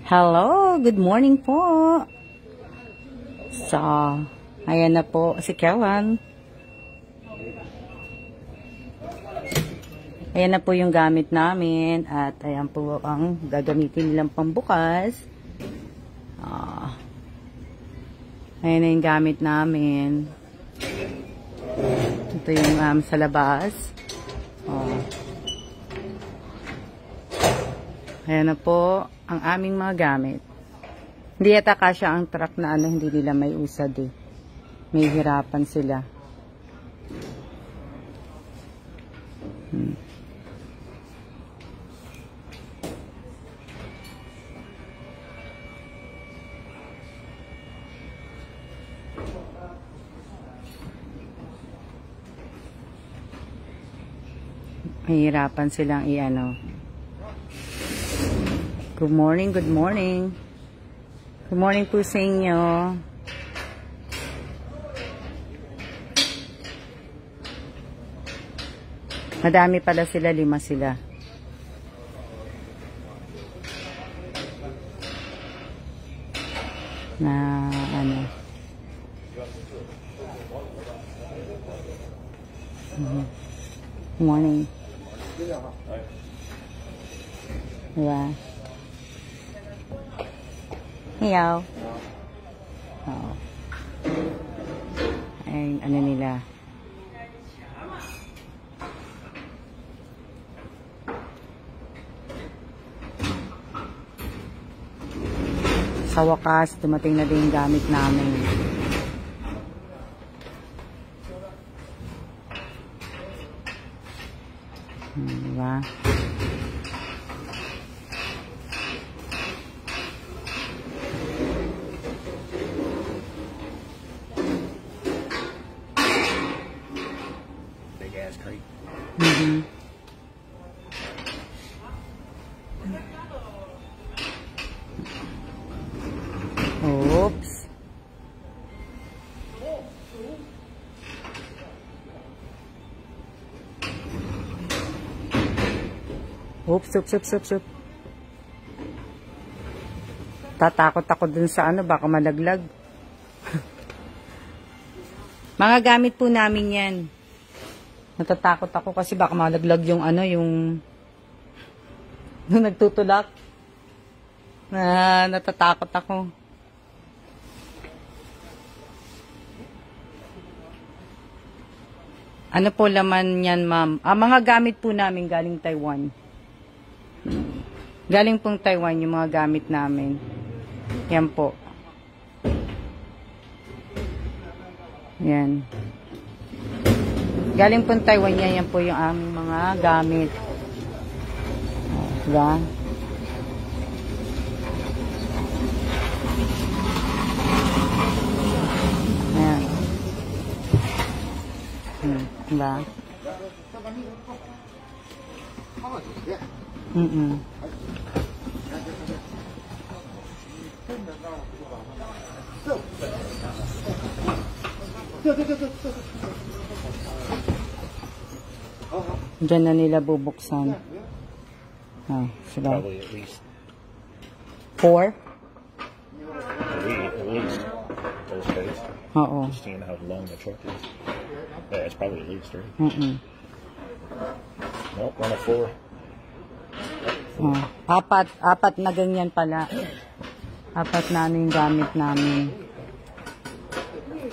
Hello, good morning po. So, ayan na po si Kellen. Ayan na po yung gamit namin at ayan po ang gagamitin nilang pambukas. Ayan na yung gamit namin. Ito yung sa labas. Ayan na po ang aming mga gamit. Hindi yata kasya ang truck na hindi nila may usad eh. May hirapan sila. Mahirapan silang i-ano. Good morning, good morning. Good morning po sa inyo. Madami pala sila, 5 sila. Na ano. Good morning. Yeah. Hello. Oh. Ay, ano nila. Sa wakas, dumating na din yung gamit namin. Diba? Big ass crate. Oops. Oops. Tatakot ako dun sa baka malaglag. Mga gamit po namin yan. Natatakot ako kasi baka malaglag yung yung nagtutulak. Natatakot ako. Ano po laman yan, ma'am? Mga gamit po namin galing Taiwan. Galing pong Taiwan yung mga gamit namin. Yan po. Yan. Galing pong Taiwan yan. Yan po yung aming mga gamit. Diba? Yan. Diba? Diyan na nila bubuksan. Sila. Probably at least 4? at least those days. Oo. Just seeing how long the truck is. Yeah, it's probably at least 3. Nope, 1 of 4. Apat na ganyan pala. 4 na yung gamit namin.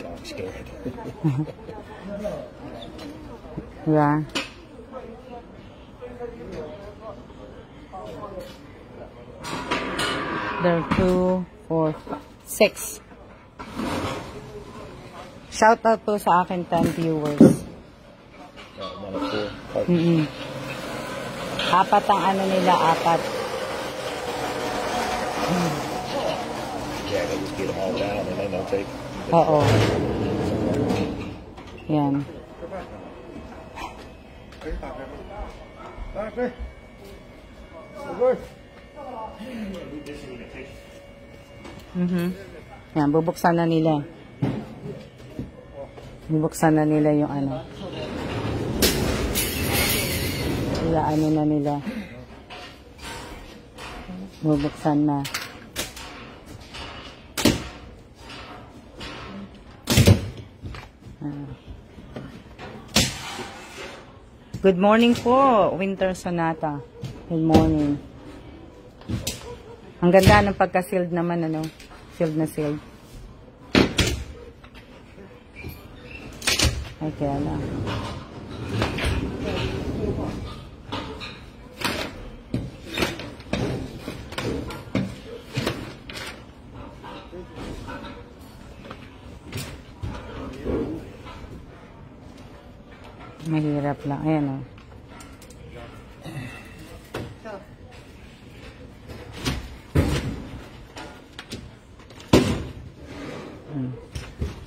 I'm scared. Yeah. There are 2, 4, 6. Shout out po sa akin 10 viewers. 1 of 4. 4 ang nila, 4. Yeah, they just get them all down and then they'll take. Oo. Yan. Yan, bubuksan na nila. Bubuksan na nila yung na nila. Bubuksan na. Good morning po, Winter Sonata. Good morning. Ang ganda ng pagka-sealed naman, ano? Sealed na sealed. Ay, kaya lang. Mahirap lang. Ayan, o.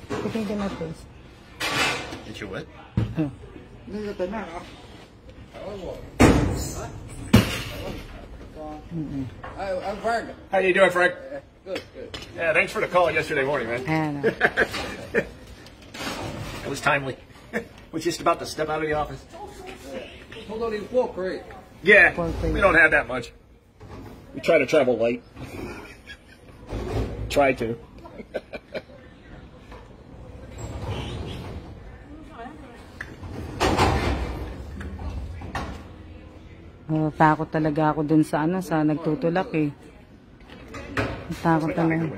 Pwede din na please. Did you what? I'm Frank. How you doing, Frank? Good, good. Yeah, thanks for the call yesterday morning, man. Ayan, o. It was timely. Was just about to step out of the office. Hold on to your fork, right? Yeah, Well, thank we you. don't have that much. We try to travel light. Try to. Takot talaga ako dun sa ano, sa nagtutulak eh. Takot talaga.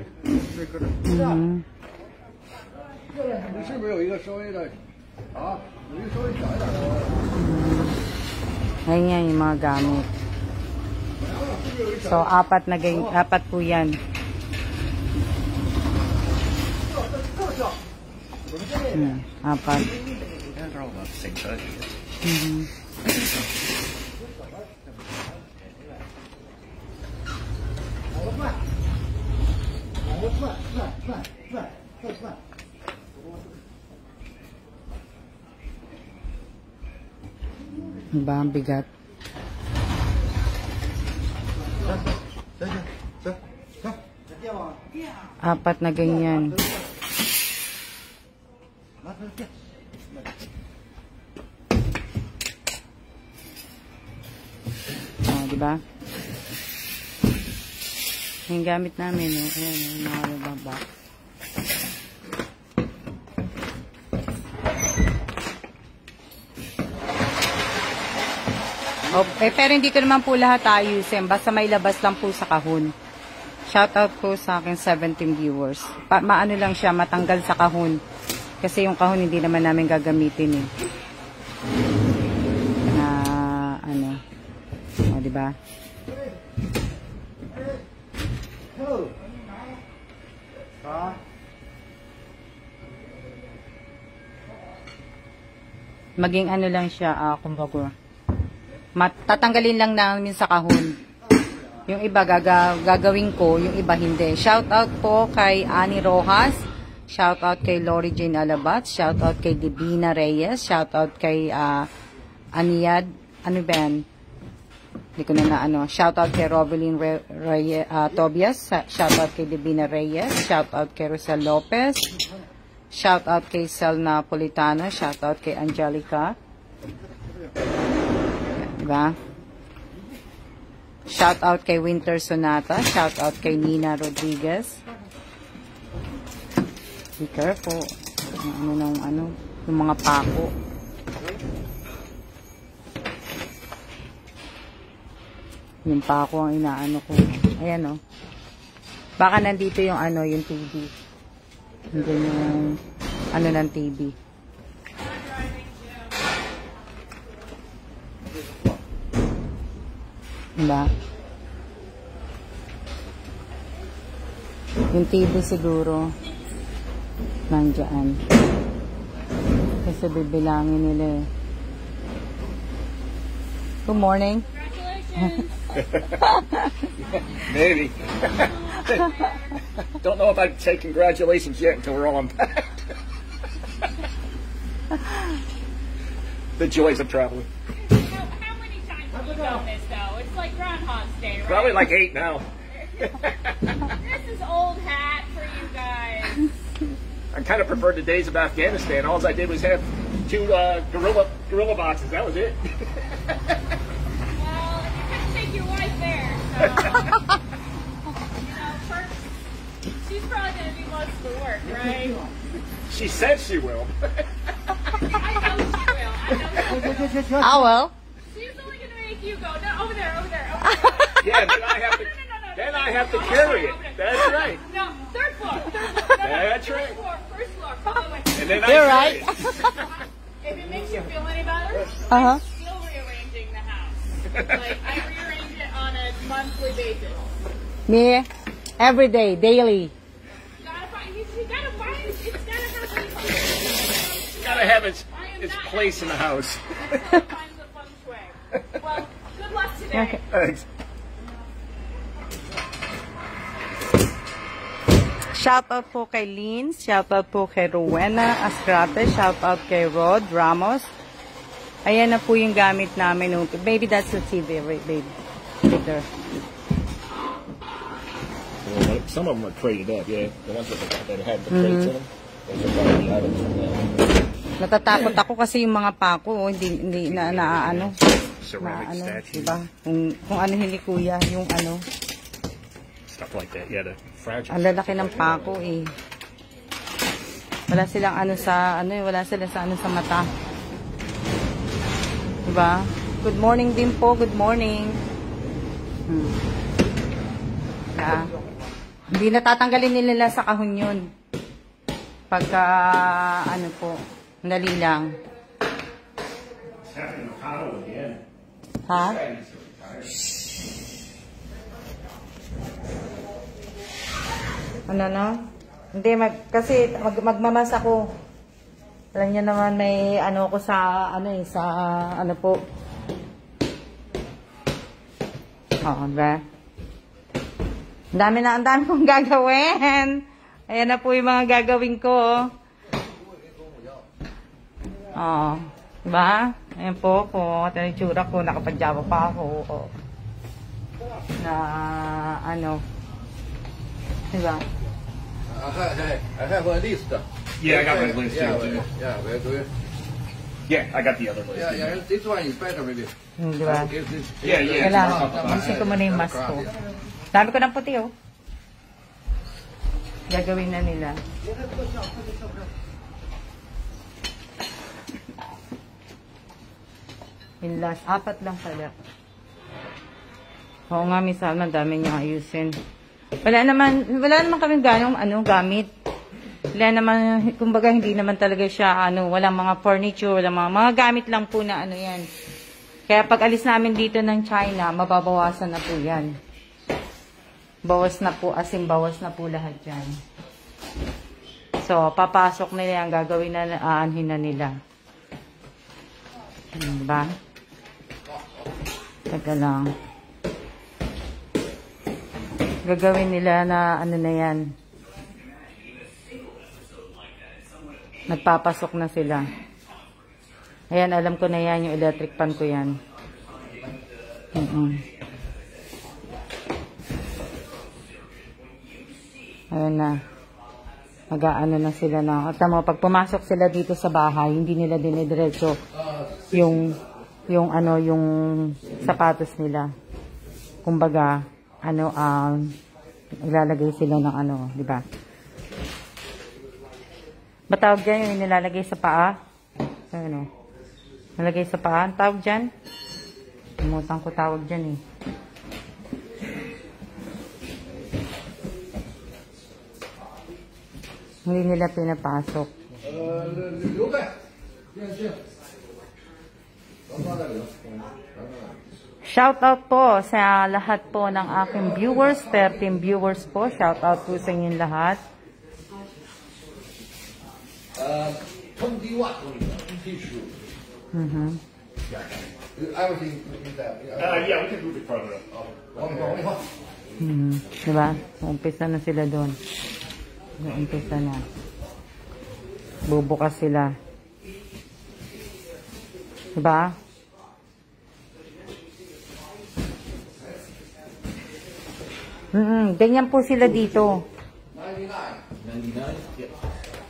Mhm. 你是不是有一个稍微的啊？有一个稍微小一点的。 Ayun yan yung mga gamit. So, apat po yan. Apat. They're all about the same size. Diba ang bigat? Apat na ganyan. Oh, diba? Yung gamit namin, oh. Ayan, yung mga baba. Oh, pero hindi ko naman po lahat ayusin. Basta may labas lang po sa kahon. Shoutout po sa aking 17 viewers. Maano lang siya, matanggal sa kahon. Kasi yung kahon hindi naman namin gagamitin eh. Ano. O, diba? Maging ano lang siya, kumbaga. Tatanggalin lang namin sa kahon. Yung iba gagawin ko, yung iba hindi. Shout out po kay Annie Rojas, shout out kay Lori Jane Alabat, shout out kay Divina Reyes, shout out kay Aniad, ano ba yan? Hindi ko na shout out kay Rovelyn Tobias, shout out kay Divina Reyes, shout out kay Rosel Lopez, shout out kay Sel Napolitano, shout out kay Angelica. Diba? Shout out kay Winter Sonata. Shout out kay Nina Rodriguez. Be careful. Yung mga pako. Yung pako ang inaano ko. Ayan, oh. Baka nandito yung yung TV. Hindi yung ng TV. Diba? Yung TV siguro nandiyan. Kasi bibilangin nila eh. Good morning. Maybe. Don't know if I'd say congratulations yet until we're all unpacked. The joys of traveling. How many times have you done this, though? It's like Groundhog's Day, right? Probably like 8 now. This is old hat for you guys. I kind of preferred the days of Afghanistan. All I did was have 2 gorilla boxes. That was it. Well, you couldn't take your wife there, so... right? She said she will. I know she will. I know she will. Ah, well. She's only gonna make you go. No, over there, over there. Yeah, then I have to. Then I have to carry it. That's right. No, third floor. No, That's first right. floor, first floor. Come away. And then You're I right. carry it. If it makes you feel any better, Uh-huh. I'm still rearranging the house. Like, I rearrange it on a monthly basis. Me, every day, daily. You gotta find, it's gotta have a Gotta have its place in the house. Finds the feng shui. Well, good luck today. Okay. Thanks. Shoutout po kay Lynn, shoutout po kay Rowena Ascrate, shoutout kay Rod Ramos. Ayan na po yung gamit namin. Maybe that's the TV, right, babe? Later. Well, some of them are crated up, yeah. The ones that had the crates in them, those are probably the items from that. Natatakot ako kasi yung mga pako, hindi na ano. Ceramic ano, statue. diba? Kung ano hindi kuya, yung ano. Stuff like that, yeah, the fragile. Ang lalaki ng pako eh. Wala silang ano sa ano, wala silang sa ano sa mata. Diba? Good morning din po, good morning. Yeah. Hindi natatanggalin nila sa kahon yun. Pagka ano po, dali lang. Ha? Ano no? Hindi, kasi magmamas ako. Alam niyo naman may ano ko sa ano eh, sa ano po. Oo, ba? Ang dami kong gagawin. Ayan na po yung mga gagawin ko. Oo. Diba? Ayan po ko. Ito yung tsura ko. Nakapadyaba pa ako. Na ano. Diba? I have a list. Yeah, I got my list here, too. Yeah, where do you? Yeah, I got the other list. Yeah, this one is better maybe. Diba? Yeah, yeah. Kailangan. Alisin ko muna yung mask ko. Dami ko ng puti, oh. Gagawin na nila. Yung last, 4 lang pala. Oo nga, minsan dami niyang ayusin. Wala naman kaming ganong gamit. Wala naman, kumbaga hindi naman talaga siya, walang mga furniture, walang mga gamit lang po na yan. Kaya pag alis namin dito ng China, mababawasan na po yan. Bawas na po, bawas na po lahat yan. So, papasok nila yan, gagawin na, aanhin na nila. Diba? Teka lang. Gagawin nila na na yan. Nagpapasok na sila. Ayan, alam ko na yan, yung electric pan ko yan. Ayan na. Mag-aano na sila na. At mo, pag pumasok sila dito sa bahay, hindi nila dinidiretso yung sapatos nila. Kumbaga, ilalagay sila ng di ba? Matawag dyan yung nilalagay sa paa? Nalagay sa paa? Ang tawag dyan? Limutan ko tawag dyan eh. Hindi nila pinapasok. Shout out po sa lahat po ng aking viewers, 13 viewers po. Shout out po sa inyong lahat. 21 tissue. Everything is there. Yeah, we can move it further up. Diba? Umpisa na sila doon. Umpisa na. Bubukas sila. Diba? Ganyan po sila dito. 99? Yeah.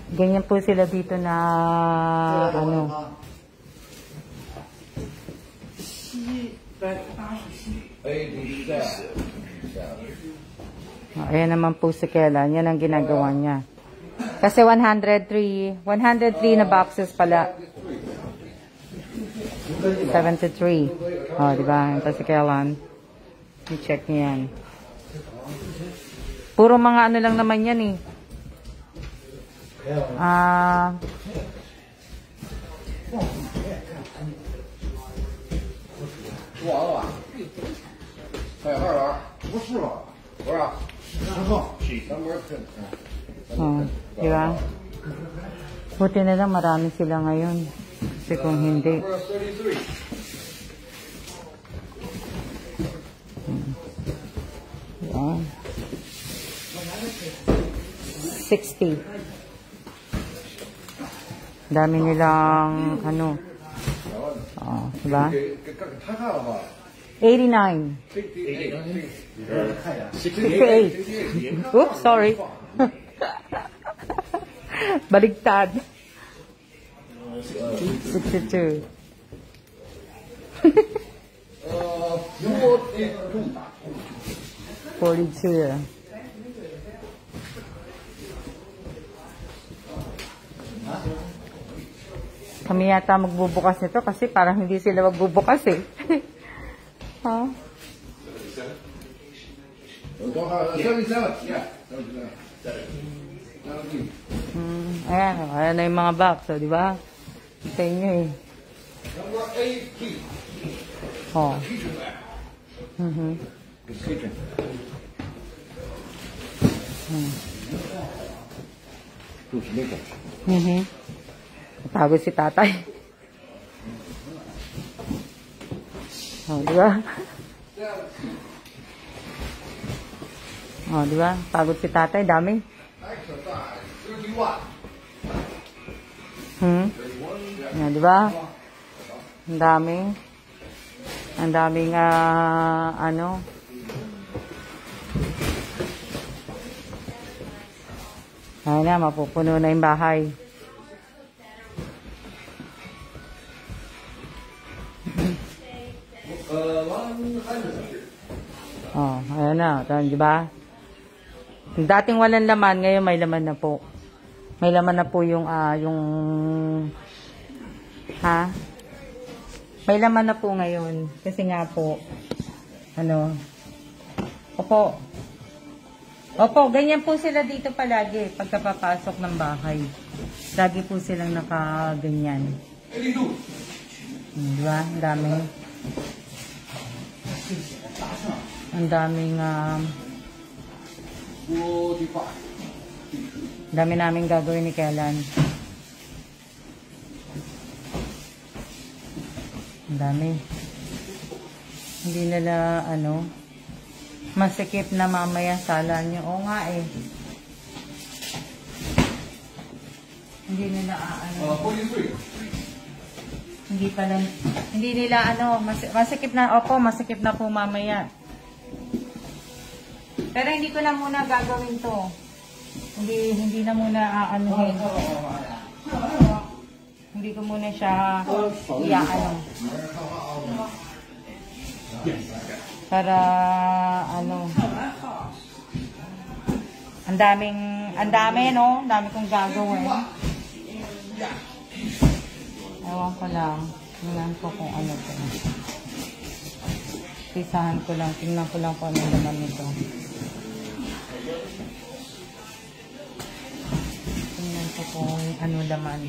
Ganyan po sila dito na Ayan naman po si Kela. Yan ang ginagawa niya. Kasi 103 na boxes pala. 73. Oh, di ba? Ito si Kailan. I-check niyo yan. Puro mga ano lang naman yan eh. Oh, di ba? Buti na lang marami sila ngayon. Kasi kung hindi. Yan. 60. Dami nilang ano. Oh, diba? 89. 68. Oops, sorry. Baligtad. 62. 42. Kami yata magbubukas nito kasi parang hindi sila magbubukas eh. Ha? 77. Ayan na yung mga box, oh, di ba? Sa inyo eh. Oh. Pagod si tatay. Oh, di ba? Oh, di ba? Pagod si tatay, dami. Yan, di ba? Ang dami. Ang daming ano. Ayun na, mapupuno na yung bahay. Oh, ayan na. Di ba? Dating walang laman, ngayon may laman na po. May laman na po yung may laman na po ngayon. Kasi nga po, ano, Opo, ganyan po sila dito palagi pagkapapasok ng bahay. Lagi po silang nakaganyan. Diba? Ang dami. Ang daming dami namin gagawin ni Kailan. Ang dami. Hindi nila ano, masikip na mamaya sala nyo. Oo nga eh. Hindi nila hindi nila masikip na. Opo, masikip na po mamaya. Pero hindi ko na muna gagawin to. Hindi na muna aanuhin. Hindi ko muna siya para ano. Ang dami no? Ang dami kong gagawin. Ewan ko lang. Tingnan ko kung ano to. Pisahan ko lang. Tingnan ko lang kung ano naman nito. Tingnan ko kung ano naman.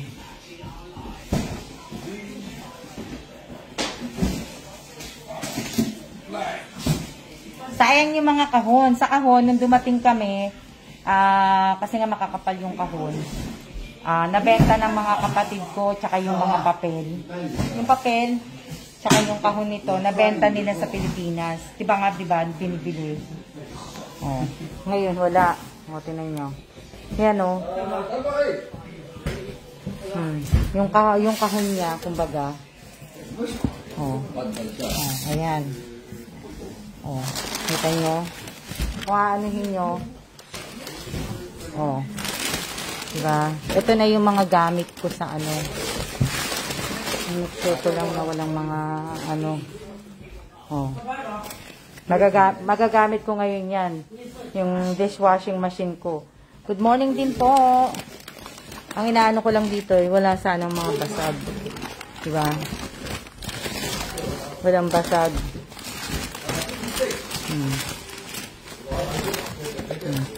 Sayang yung mga kahon. Sa kahon, nung dumating kami, kasi nga makakapal yung kahon, nabenta ng mga kapatid ko, tsaka yung mga papel. Yung papel, tsaka yung kahon nito, nabenta nila sa Pilipinas. Diba, binibili. Oh. Ngayon, wala. O, tinan nyo. Yan, o. Yung kahon niya, kumbaga. Ayan. Kita nyo. Kung aanuhin nyo. Diba? Ito na yung mga gamit ko sa ano. Make sure ko lang na walang mga ano. Magagamit ko ngayon yan. Yung dishwashing machine ko. Good morning din po. Ang inaano ko lang dito ay wala sanang mga basag. Diba? Walang basag.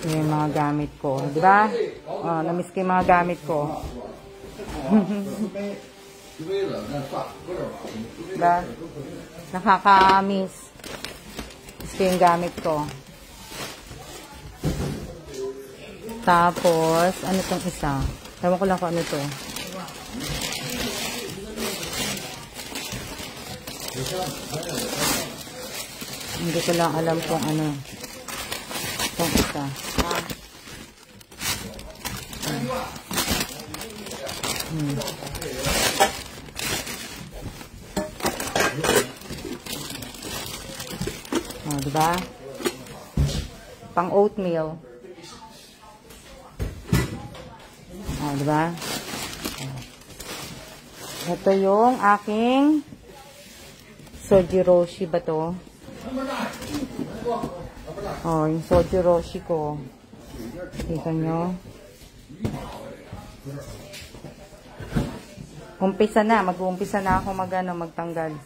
Yung mga gamit ko. Diba? Oh, namiss ko yung mga gamit ko. Diba? Nakaka-miss. Miss ko yung gamit ko. Tapos, ano tong isa? Ewan ko lang kung ano to. Hindi ko lang alam kung ano. Itong isa. Oh, diba? Pang oatmeal. Oh, diba? Ito yung aking Sojiroshi ba to? Oh, yung Sojiroshi ko. Kita nyo? Umpisa na. Mag-uumpisa na ako magtanggal.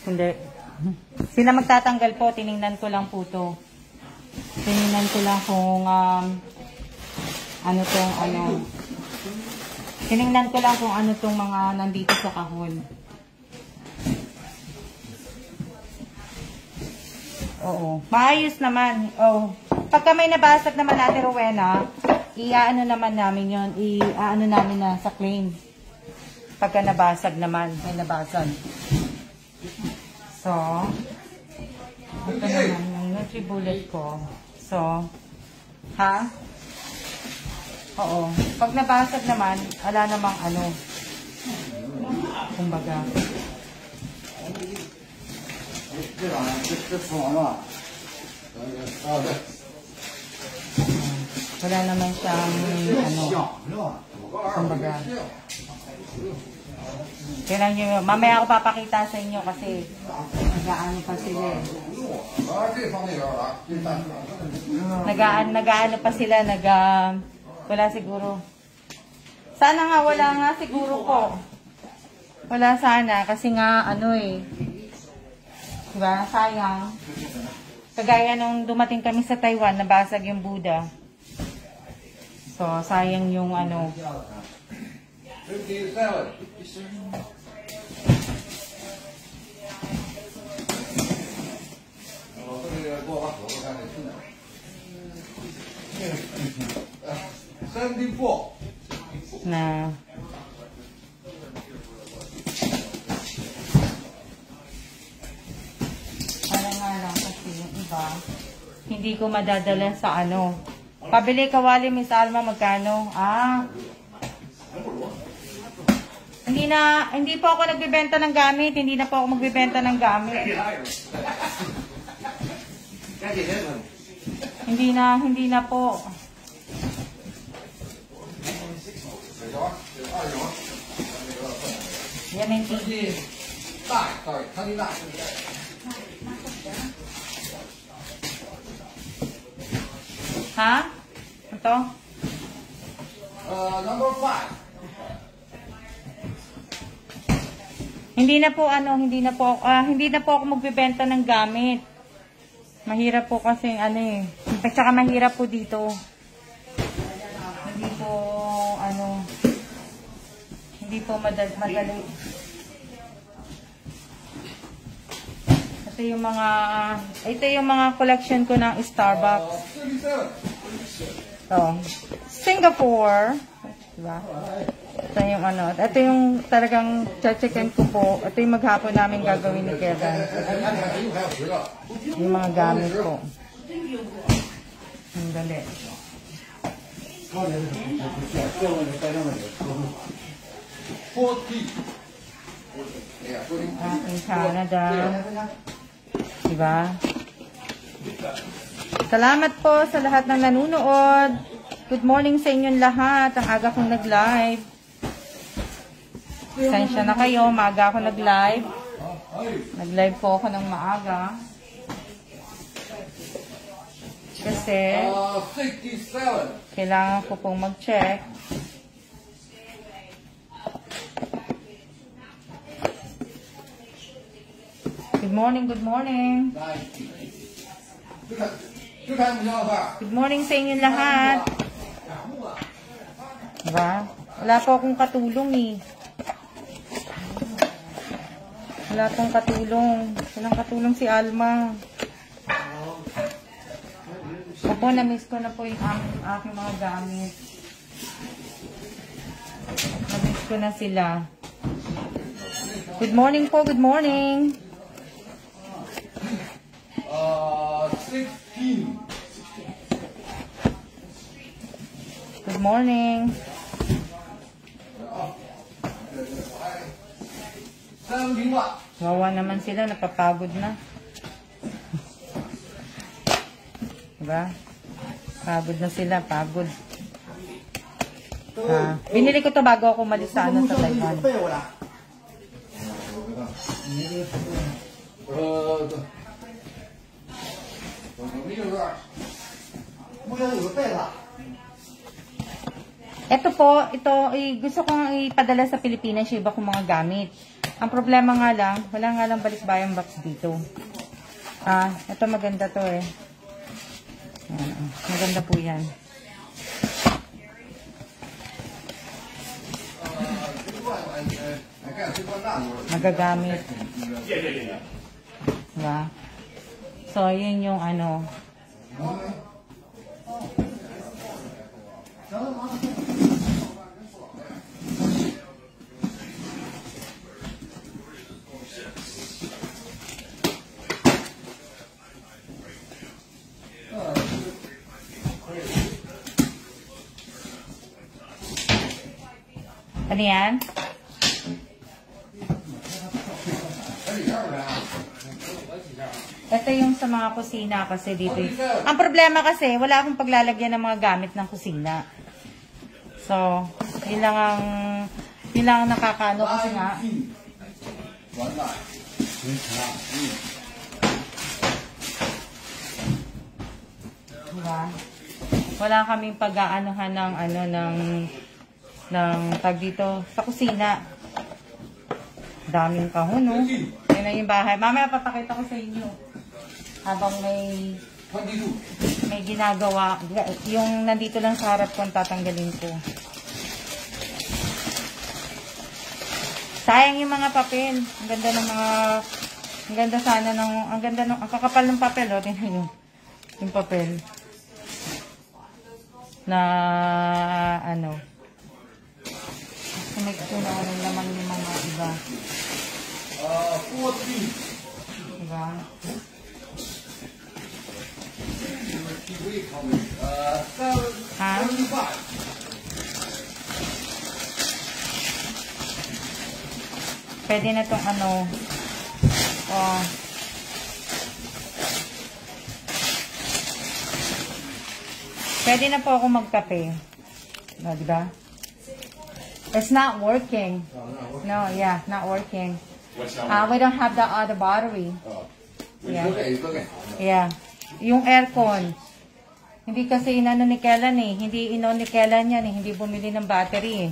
Hindi. Sila magtatanggal po. Tiningnan ko lang po to. Tiningnan ko lang kung ano tong ano. Tiningnan ko lang kung ano tong mga nandito sa kahon. Oo. Maayos naman. Oh. Pagka may nabasag naman natin, Rowena, i-ano naman namin yun. I-ano namin na sa claim. Pagka nabasag naman. May nabasag. So, ito naman yung Nutri-Bullet ko. So, ha? Oo. Pag nabasag naman, wala namang ano. Kumbaga. Wala naman siyang ano. Kumbaga. Kailan nyo, mamaya ako papakita sa inyo kasi nag-aano pa sila eh. Nag-aano pa sila, wala siguro. Sana nga, wala nga siguro po. Wala sana, kasi nga, ano eh. Diba? Sayang. Kagaya nung dumating kami sa Taiwan, nabasag yung Buddha. So, sayang yung ano. Na para nga lang kasi yung iba hindi ko madadala sa ano. Pabili kawali, Miss Alma, magkano? Hindi po ako nagbebenta ng gamit. Hindi na po ako magbebenta ng gamit. Hindi na po. Yan yung TV. Ha? Ito? Number 5. Hindi na po ako magbebenta ng gamit. Mahirap po kasi ano eh. At saka mahirap po dito. Hindi po madali. Ito yung mga collection ko ng Starbucks. Ito. Singapore. Diba? Ito yung ano. Ito yung talagang checkin ko po. Ito yung maghapon namin gagawin ni Kevin. Yung mga gamit ko. Ang dali. Aking Canada. Diba? Salamat po sa lahat ng nanunood. Good morning sa inyong lahat. Ang aga kong nag-live. Pasensya na kayo. Maaga ako nag-live. Nag-live po ako ng maaga. Kasi kailangan ko pong mag-check morning, good morning. 来，就看不像话。 Good morning sa inyo lahat. Diba? Wala po akong katulong eh. Wala akong katulong. Walang katulong si Alma. Ako, na-miss ko na po yung aking mga gamit. Na-miss ko na sila. Good morning po, good morning. 16. Good morning. 30万。 Wawa naman sila, napapagod na. Diba? Pagod na sila, pagod. Binili ko to bago ako umalis sa Taiwan. 'Ito po, gusto kong ipadala sa Pilipinas yung iba kong mga gamit. Ang problema nga lang, wala nga lang balikbayang box dito. Ito maganda to eh. Ayan, maganda po yan. Magagamit. Diba? So, yun yung ano. Ano yan? Ito yung sa mga kusina kasi dito. Ang problema kasi, wala akong paglalagyan ng mga gamit ng kusina. So, yun lang ang nakakaano kasi nga. Diba? Wala kaming pag-aanuhan ng tag dito sa kusina. Daming kahon, no? Yan na yung bahay. Mamaya papakita ko sa inyo. Habang may ginagawa. Yung nandito lang sa harap ko, tatanggalin ko. Sayang yung mga papel. Ang ganda ng mga... Ang ganda sana ng... Ang kakapal ng papel, o. Tingnan nyo. Yung papel. Na... ano... May na ng laman yung mga iba. 14. Diba? Ha? Pwede na itong ano. Pwede na po ako magkape. No, diba? It's not working. No, yeah, not working. We don't have the other battery. Yeah. Yeah. Yung aircon. Hindi kasi inano ni Kellan eh. Hindi inon ni Kellan yan eh. Hindi bumili ng battery eh.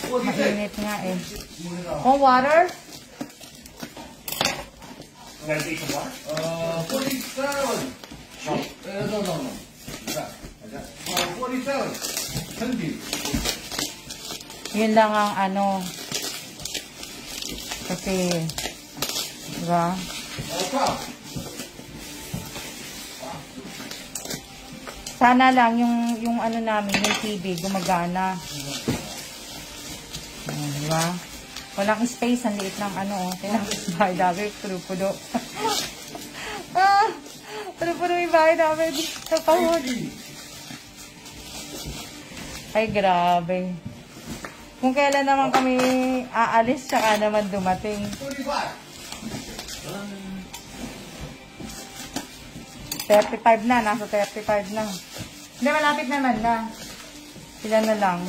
Mainit nga eh. Oh, water? 47. No. 47. 20. Yun lang ang ano. Kasi, diba? Sana lang yung ano namin, yung TV, gumagana. Diba? Walang space, ang liit ng ano. Bahay namin, puro-pudo. Puro-pudo yung bahay namin. Sa pahod. Ay, grabe. Kung kailan naman kami aalis, tsaka naman dumating. 35 na, nasa 35 na. Hindi, malapit naman na. Ilan na lang.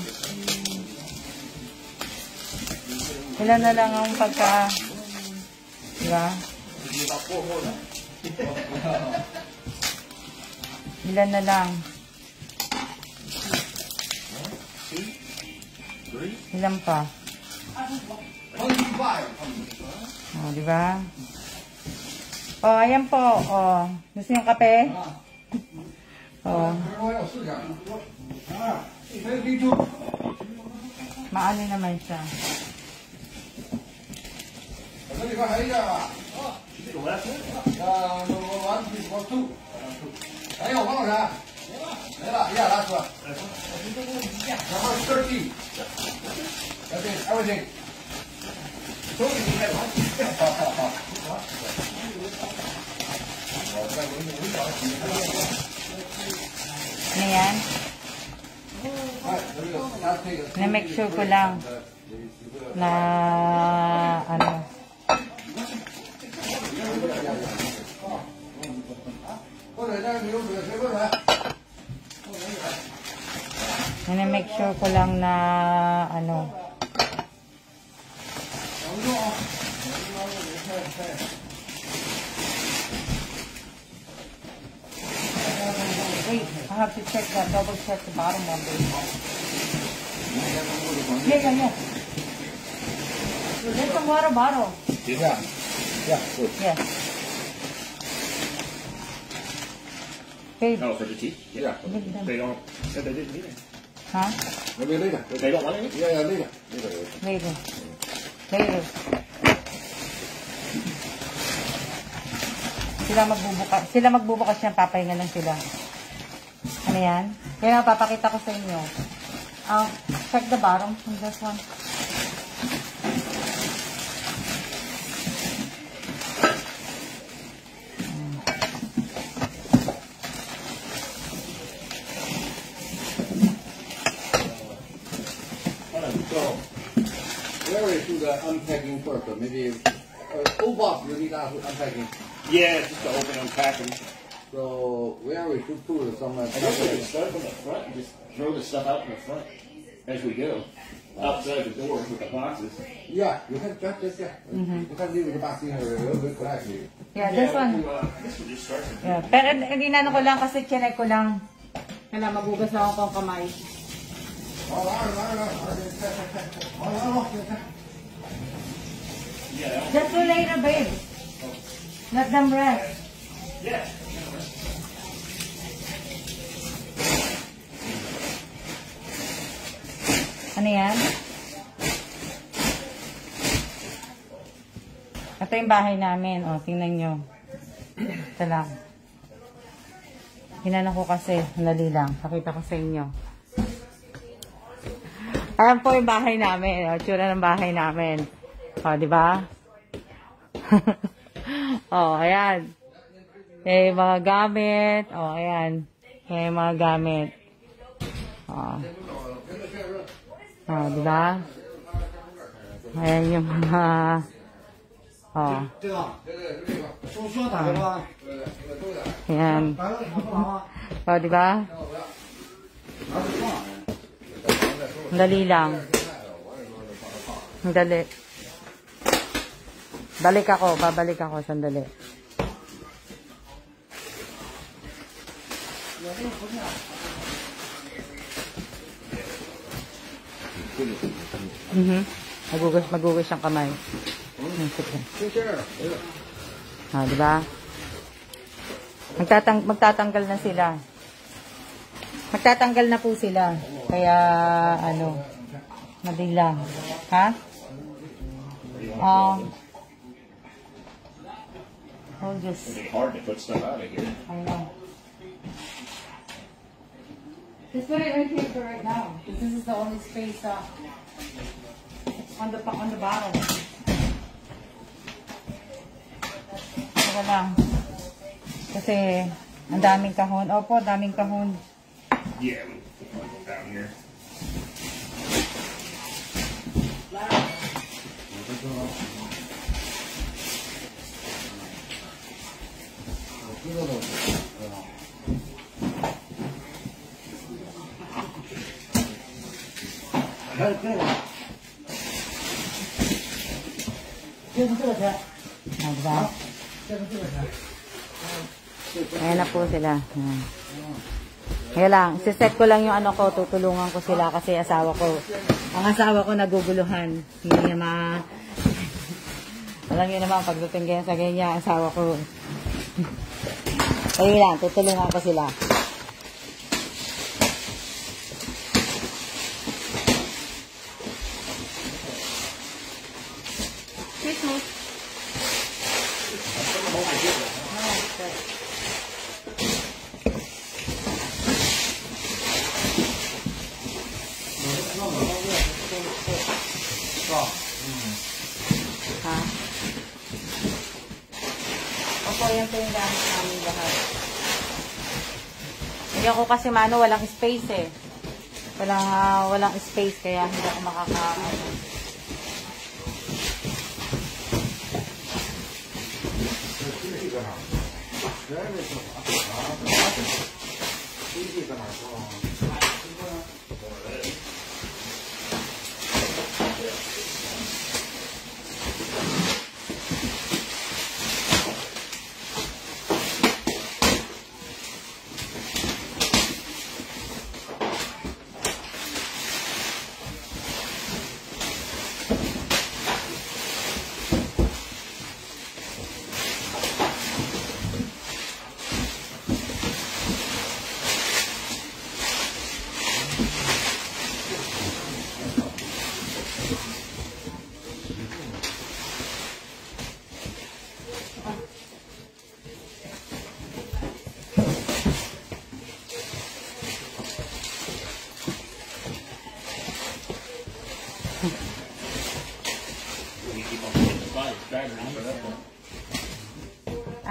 Ilan na lang ang pagka... Diba? Ilan na lang. Ilan pa? Oh, di ba? Oh, ayan po. Oh, gusto niyo kape? Oh, maano naman siya. 这里边还有一件吧？这个我来说。完我住。哎呦，王老师，来了，一下拿出来。然后30。everything。都给你开完。好好好。Ano yan? Na-make sure ko lang na ano. Na-make sure ko lang na ano. Wait, I have to check that, double check the bottom one. Yeah. There's some water bottle. Yeah. Yeah. Good. Yeah. Okay. Oh, for the tea? Yeah. They don't. Said they didn't need it. Huh? Maybe later. They don't want it? Yeah, later. Later. Sila magbubukas niyan, papahinga lang sila. Ano yan? Kaya papakita ko sa inyo. Check the bottom from this one. So, where is the unpacking first? Maybe full box you need unpacking. Yeah, just to open and unpack them. So where we should put some. I guess we can start from the front and just throw the stuff out in the front as we go. Outside the doors with the boxes. Yeah, you can just yeah. You can leave the box in here. We'll collect it. Yeah, this one. This will just start. Yeah. Pero hindi na ko lang kasi chinek ko lang. Kailangan magugas lang ako ng kamay. Just do later, babe. Let them rest. Yeah. Ano yan? Ito yung bahay namin. O, tingnan nyo. Ito lang. Hinanong ko kasi. Dali lang. Pakita ko sa inyo. Ayan po yung bahay namin. O, tsura ng bahay namin. O, di ba? O, ayan. Yung mga gamit. O, ayan. Yung mga gamit. O. O, di ba? Ayan yung mga... O. Ayan. O, di ba? Dali lang. Dali. Babalik ako, sandali. Magugas ang kamay. Di ba? Magtatanggal na sila. Magtatanggal na po sila. Kaya, madali lang. Ha? Just... It's hard to put stuff out of here. I know. Just put it right here for right now. Because this is the only space on the bottom. Wala lang. Kasi, ang daming kahon. Opo, daming kahon. Yeah, we put it down here. Diba? Ayan na po sila. Ayan. Kaya lang, siset ko lang yung ano ko, tutulungan ko sila kasi asawa ko. Ang asawa ko naguguluhan. Hindi niya alam niyo naman, pagdating ganyan sa ganyan, asawa ko. Kaya lang, tutulungan ko sila. Christmas. Ha? Opo, yan po yung gamit namin lahat. Hindi ako kasi walang space eh. Walang space kaya hindi ako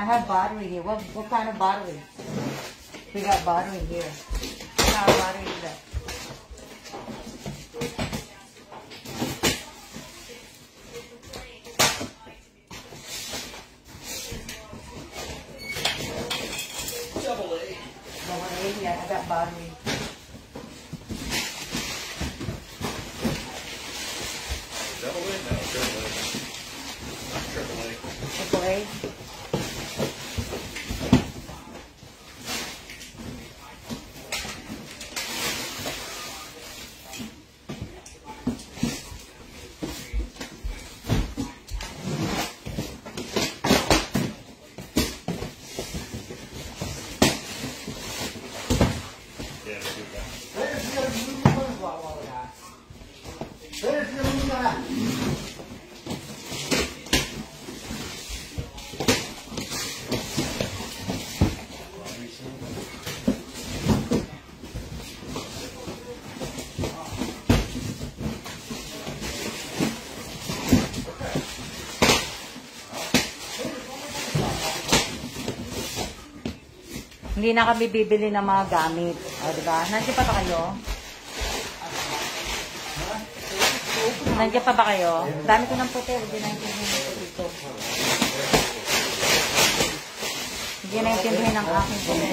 I have battery here. What kind of battery? We got battery here. What kind of battery is that? Double A. Yeah, I got battery. Double A? No, triple A. Not triple A. Triple A? Hindi na kami bibili ng mga gamit. O, diba? Nandiyan pa ba kayo? Nandiyan pa ba kayo? Dami ko ng puti. Hindi na intindihin ko dito. Hindi na intindihin ng aking puti.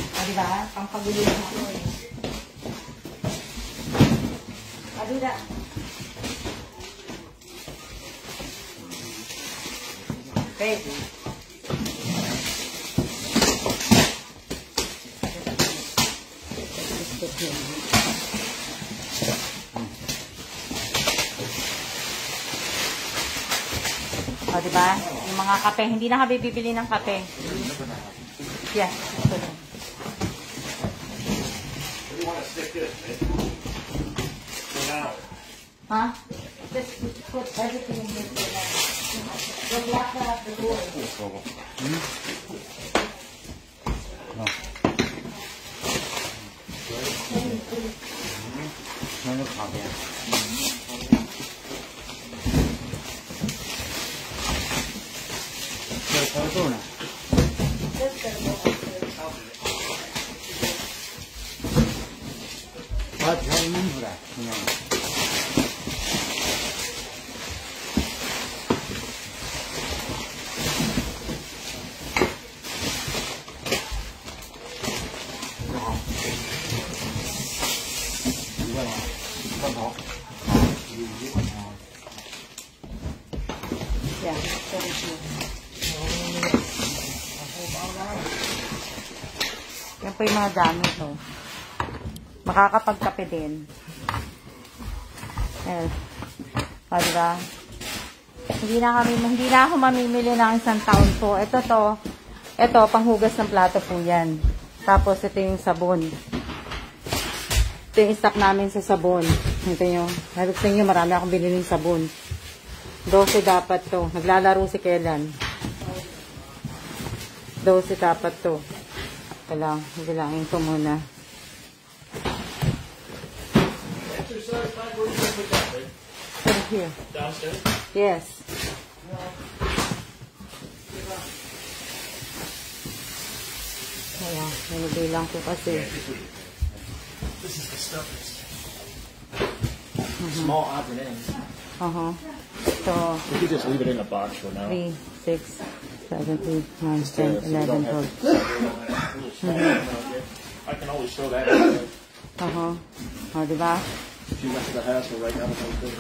O, diba? Pampagulihan ako eh. O, diba? Okay. O, diba? Yung mga kape. Hindi na kami bibili ng kape. Yeah. Ito din. Huh? Just put everything in here. The black out the door. Yeah. Thank you. Yan po yung mga gamit, oh. Makakapagkape din. Eh. O, diba? Hindi na ako mamimili ng isang taon po. Ito, panghugas ng plato po yan. Tapos, ito yung sabon. Ito yung stock namin sa sabon. Ito nyo. Gusto nyo, marami akong biniling sabon. 12 dapat to. Naglalaro si Kailan. 12 dapat to. Ito lang. Bilangin ko muna. Put it here. Downstairs? Yes. Ayan. Nanibilang ko kasi. This is the stuff that's small odds and ends. So, We could just leave it in a box for now. 3, 6, 7, 8, 9, 10, 11, 12. I can always show that. O, diba? If you went to the hassle right now, it's good.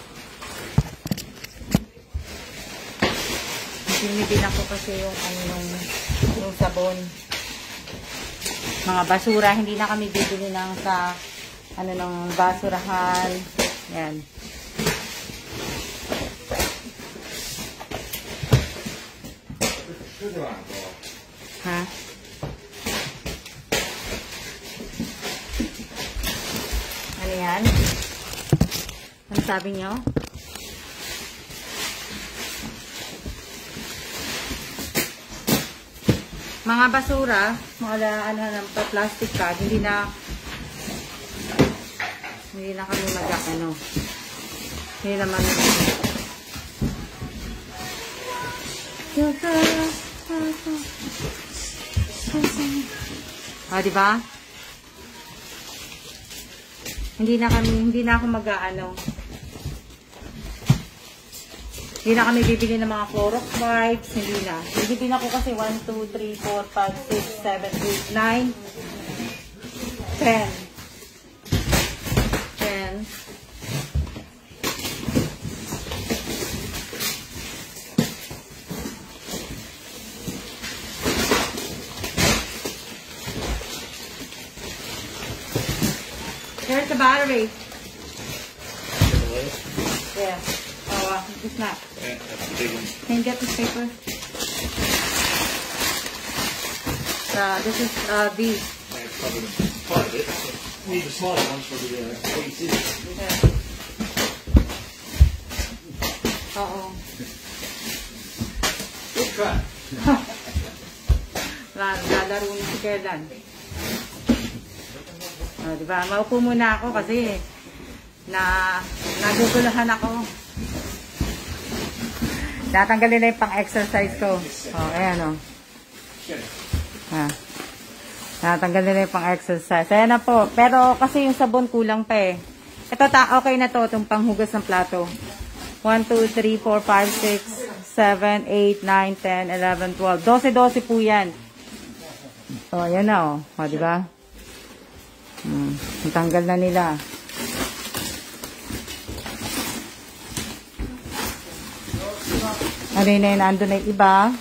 Binibilang ko kasi yung sabon. Mga basura, hindi na kami bibili ng ng basurahan. Yan. Ha? Ano yan? Ano sabi niyo? Mga basura, mga ng plastic card, hindi na kami hindi naman diba? Hindi na ako hindi na kami bibili ng mga Clorox wipes. Hindi na. Bibili na ko kasi 1, 2, 3, 4, 5, 6, 7, 8, 9, 10. 10. Here's the battery. Yeah. Oh, it's not. Yeah, that's the big one. Can you get this paper? This is B. That's probably part of it. Need the smaller ones for the AC. Yeah. Good try. Lalaro na si Kailan. Diba? Maupo muna ako kasi nagugulahan ako. Natanggalin na yung pang-exercise ko. Ayan natanggalin na yung pang-exercise. Ayan na po. Pero kasi yung sabon kulang pa eh. Ito, okay na to, itong panghugas ng plato. 1, 2, 3, 4, 5, 6, 7, 8, 9, 10, 11, 12. 12 po yan. Ayan na diba? Natanggal na nila. Ano yun, ando na yung iba.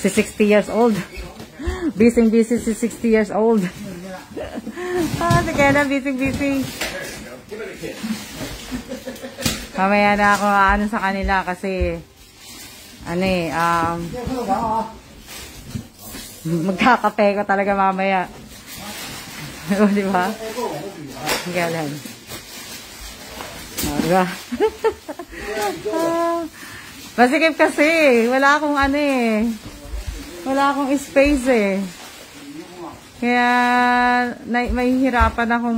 Si 60 years old. Busy si 60 years old. Sige na, busy. Mamaya na ako sa kanila kasi magkakape ko talaga mamaya. Diba? Galan. Diba? Masikip kasi. Wala akong wala akong space eh. Kaya may hirapan akong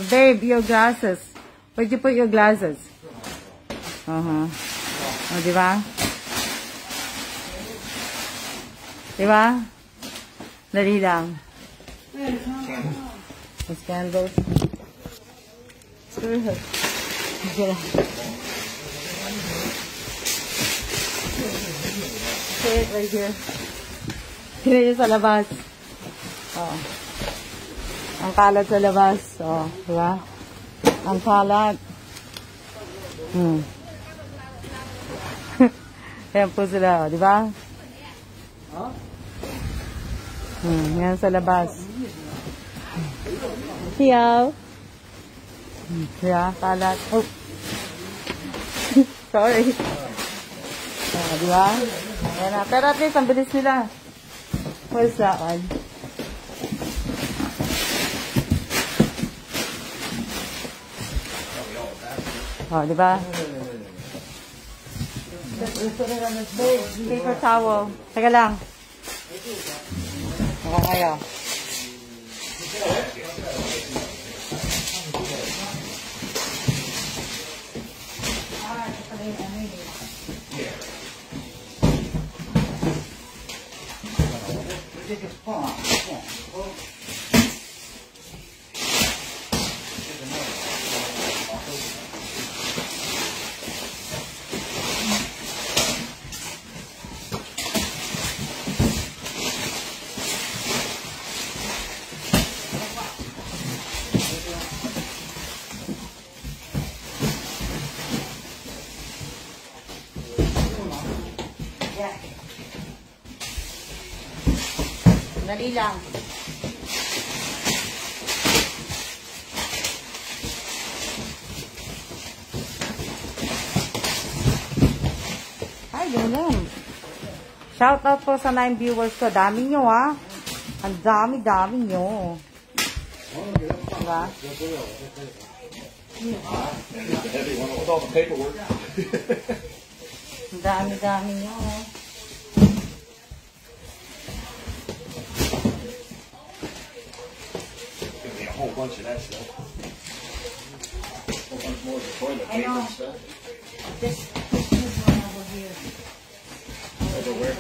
Babe, your glasses. Where'd you put your glasses? Diba? Diba? Dali lang. Those candles. Screw her. Say it right here. Tignan niyo sa labas. Ang kalat sa labas. Oh, di ba? Ang kalat. Ayan po sila, oh, di ba? Yan sa labas. Hiyaw. Yeah, kalat. Oh. Sorry. Di ba? Ayan na. Pero at least, ang bilis nila. Where's that one? Oh, di ba? Paper towel. Teka lang. Teka kayo. Dali lang. Ay, ganun. Shout out po sa 9 viewers ko. Dami nyo, ha? Ang dami-dami nyo. Diba? With all the paperwork. Ang dami-dami nyo. A whole bunch of that stuff. A whole bunch more of the toilet I know. paper stuff. This is one over here. Everywhere.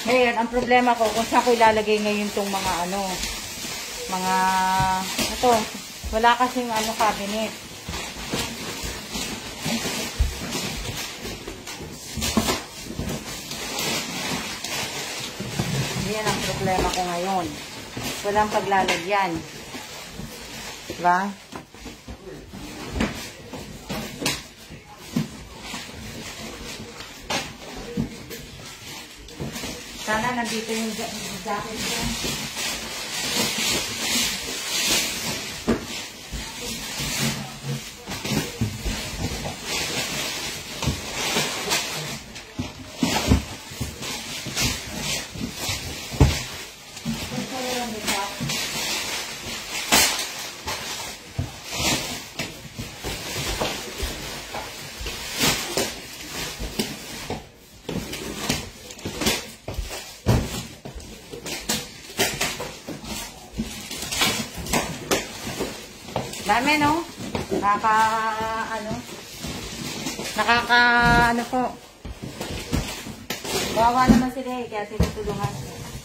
Ngayon, ang problema ko, kung saan ko ilalagay ngayon tong mga ito, wala kasing cabinet. Yan ang problema ko ngayon. Walang paglalagyan. Diba? Sana nandito yung jacket ko. Dami, no? Nakaka po. Bawa naman sila eh, kaya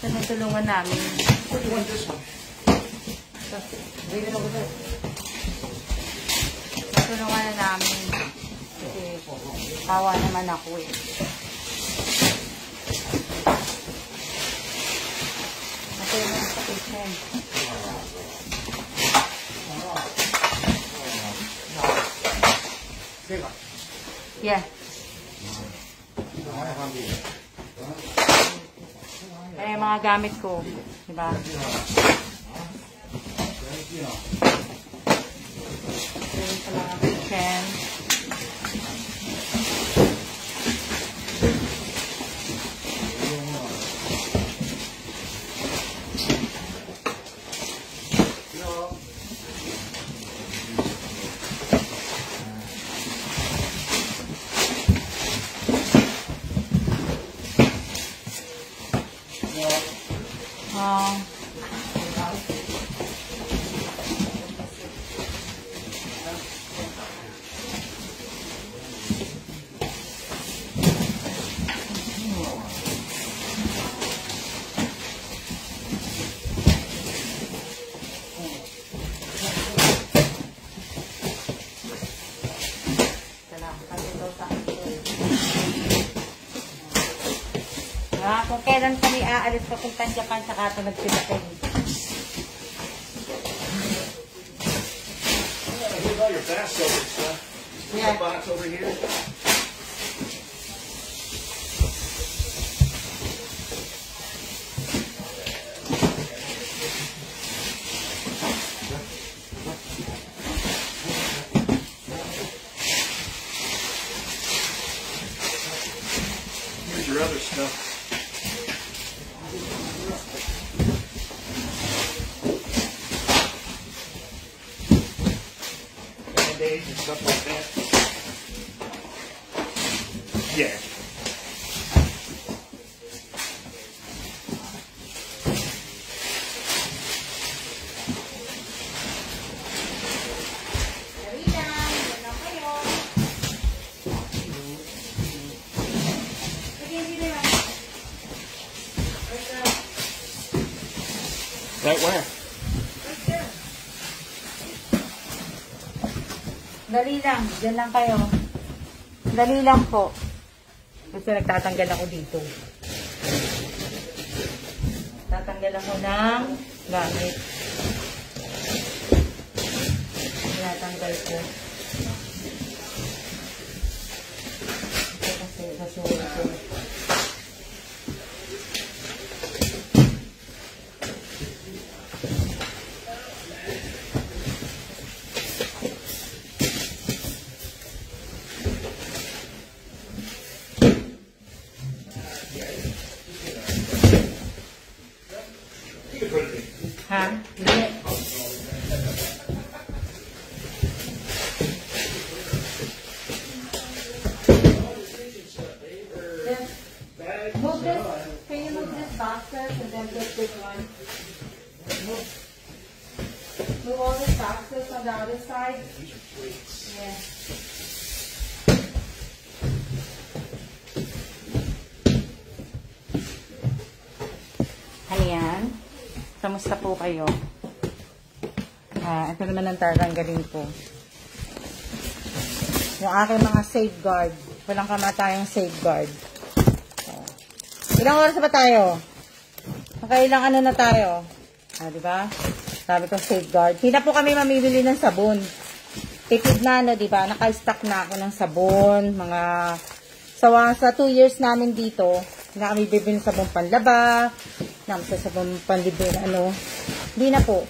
tinutulungan namin. What do you want this one? Tinutulungan na namin. Kasi, bawa naman ako eh. Kasi yung sa kitchen. Yeah. Eh, mga gamit ko. Diba? Ito sa mga kitchen. Kung kailan kami aalis papuntang Japan, saka ito nagsilating. Here's all your fast soap stuff. Yeah. Box over here. Here's your other stuff. Band-aids and stuff like that. Yeah. Right where? Dali lang. Diyan lang kayo. Dali lang po. Kasi nagtatanggal ako dito. Tatanggal ako ng gamit. Tinatanggal ko. Ito kasi nasulit ko. Ha? Hindi. Move this. Can you move this boxes and then put this one? Move all the boxes on the other side. Yeah. Ayan. Kamusta po kayo? Ito naman ang tatanggalin ko. Yung aking mga safeguard. Walang kamatayang safeguard. Ilang oras ba tayo? Nakailang ano na tayo? Diba? Sabi ko safeguard. Hindi na po kami mamibili ng sabon. Tipid na, no, diba? Naka-stock na ako ng sabon. Mga sa 2 years namin dito, na kami bibili ng sabon panlaba, sa sabon panlibin, ano. Hindi na po.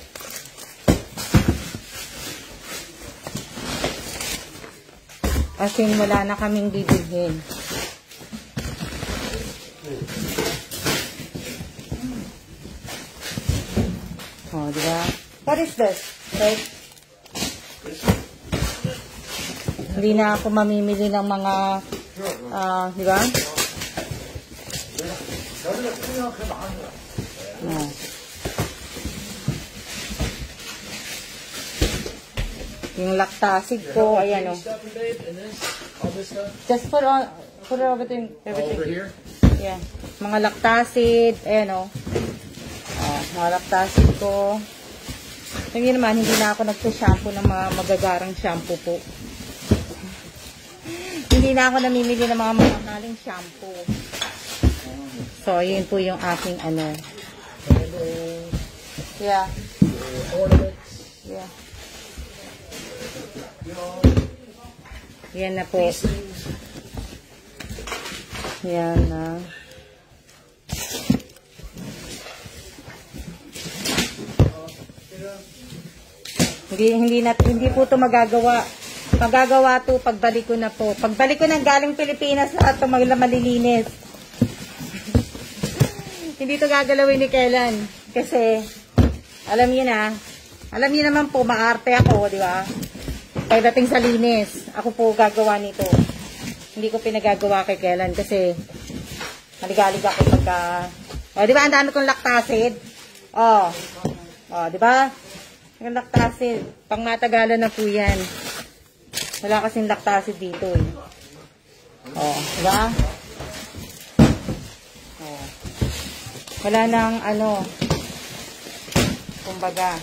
Kasi wala na kaming bibilhin. Oh, diba? What is this? Okay. Hindi na ako mamimili ng mga, diba? Oh. Yung lactacid ko, ayan o. Just put everything. Over here? Yeah. Mga lactacid, ayan o. Mga lactacid ko. Ngayon naman, hindi na ako nagsa-shampoo ng mga magagarang shampoo po. Hindi na ako namimili ng mga mamahaling shampoo. So, yun po yung aking ano. Yeah. Yeah. Yan na po. Yan na. Hindi po ito magagawa. Magagawa to pagbalik ko na po. Pagbalik ko ng galing Pilipinas, lahat ito malilinis. Hindi ito gagalawin ni Kailan. Kasi, alam niyo na, alam niyo naman po, maarte ako, di ba? Pagdating sa linis, ako po gagawa nito. Hindi ko pinagagawa kay Kailan kasi maligalig ako pagka... O, di ba? Ang dami kong lactacid. O, di ba? Ang lactacid. Pang matagalan na po yan. Wala kasing lactacid dito eh. O, di ba? O. Wala nang ano, kumbaga.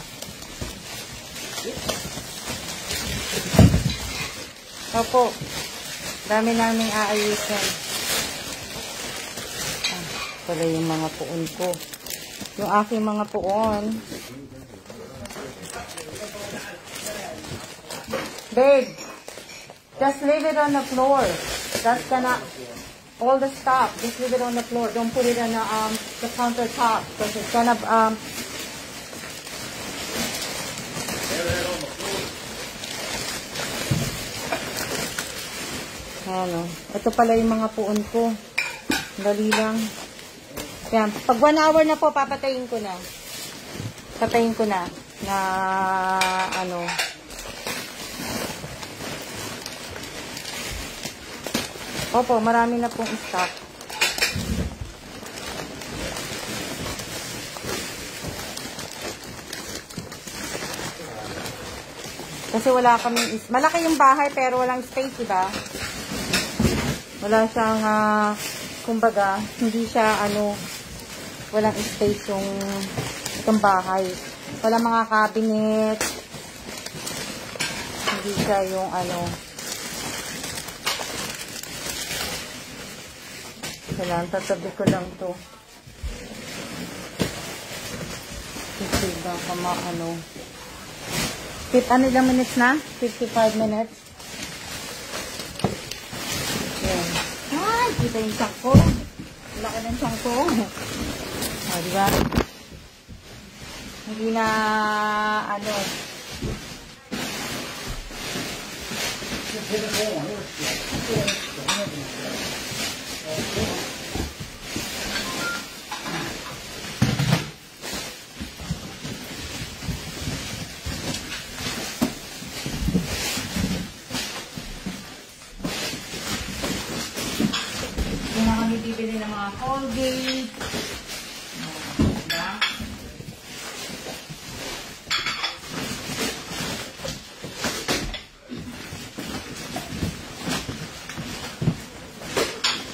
Opo, dami naming aayusin. pala yung mga puon ko. Yung aking mga puon. Babe, just leave it on the floor. That's gonna, all the stuff, just leave it on the floor. Don't put it on the countertop because it's gonna, ano, ito pala yung mga puon ko. Dali lang. Yan. Pag 1 hour na po, papatayin ko na. Patayin ko na. Na, ano. Opo, marami na pong stock. Kasi wala kaming, malaki yung bahay pero walang space, diba? Wala siyang, kumbaga, hindi siya, ano, walang space yung itong bahay. Wala mga cabinet. Hindi siya yung, ano, kailangan tatabi ko lang to. Kasi baka ano. Ano ilang minutes na? 55 minutes. Yan. Ay, kita yung tiyak ko. Laki ng tiyak ko. O, diba? Hindi na, ano. Hindi na kami bibili ng mga Colgate. Diba?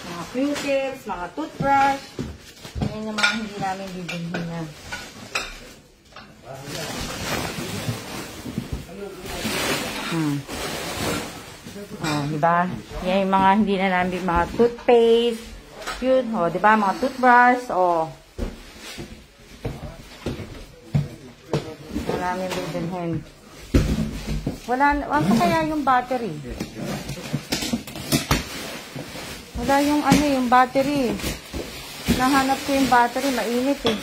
Mga Q-tips, mga toothbrush. Yan yung mga hindi namin bibili na. Oh, diba? Yan yung mga hindi na namin, mga toothpaste. Yun, oh, diba? Mga toothbrush, oh. Wala namin bibilhin. Wala kaya yung battery. Wala yung ano, yung battery. Nahanap ko yung battery, mainit eh.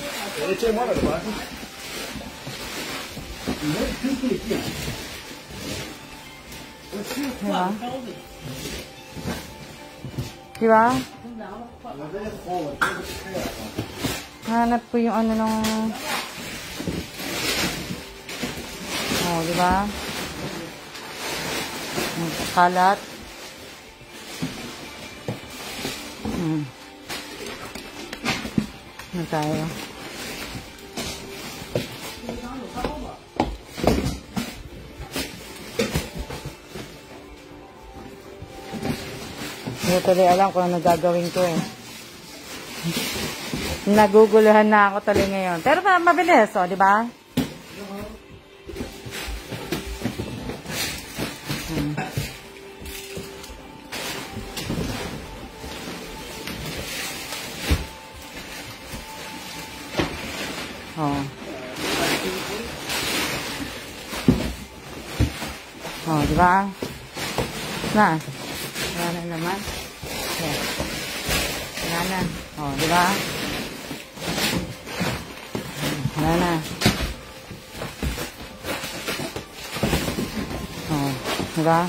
Diba? Diba? Hanap ko yung ano nung... Oh, diba? Kalat. Ano tayo? Hindi tuloy alam kung ano gagawin ko eh. Naguguluhan na ako tuloy ngayon. Pero mabilis, oh, di ba? Oh. Oh, di ba? Na. Wala na naman. Yes. Wala na. Oh, di ba? Wala na. Oh, di ba?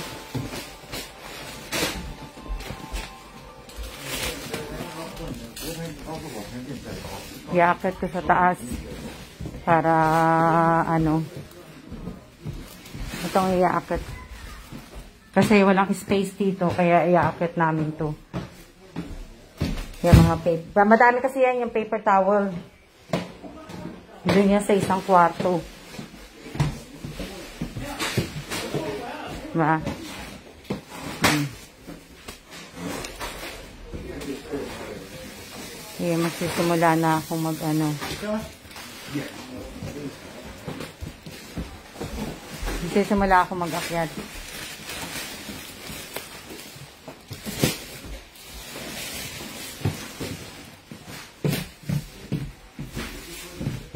Iakit ko sa taas para ano, itong iakit. Kasi walang space dito, kaya iakit namin to. Yung mga paper. Madami kasi yan yung paper towel. Doon yan sa isang kwarto. Diba? Sige, magsisimula na ako mag-ano. Magsisimula ako mag-akyat.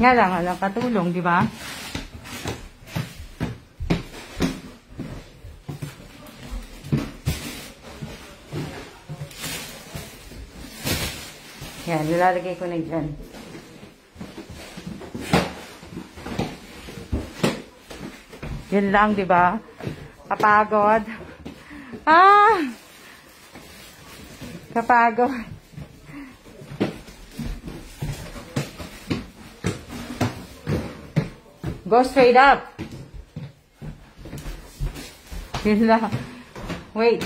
Nga lang, alang katulong, di ba? Yan, nilalagay ko na dyan. Yun lang, di ba? Kapagod. Kapagod. Go straight up. Yun lang. Wait.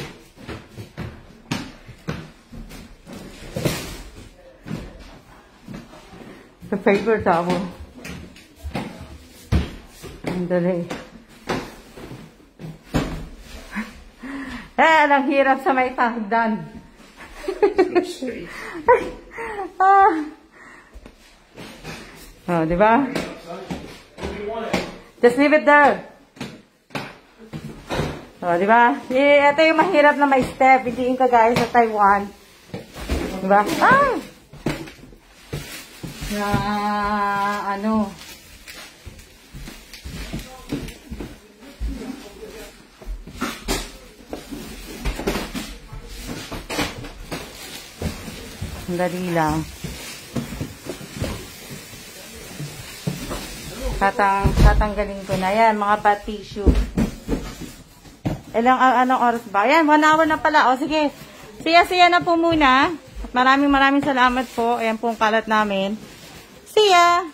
The paper towel. Andali. Ang hirap sa may hagdan. Oh, di ba? Just leave it there. Oh, di ba? Ito yung mahirap na may step. Hindi yung kagaya sa Taiwan. Di ba? Na ano? Dali lang. Tatanggalin ko na. Yan, mga pet tissue. Anong oras ba? Yan, 1 hour na pala. O, sige. Siya na po muna. Maraming salamat po. Ayan po ang kalat namin. See ya!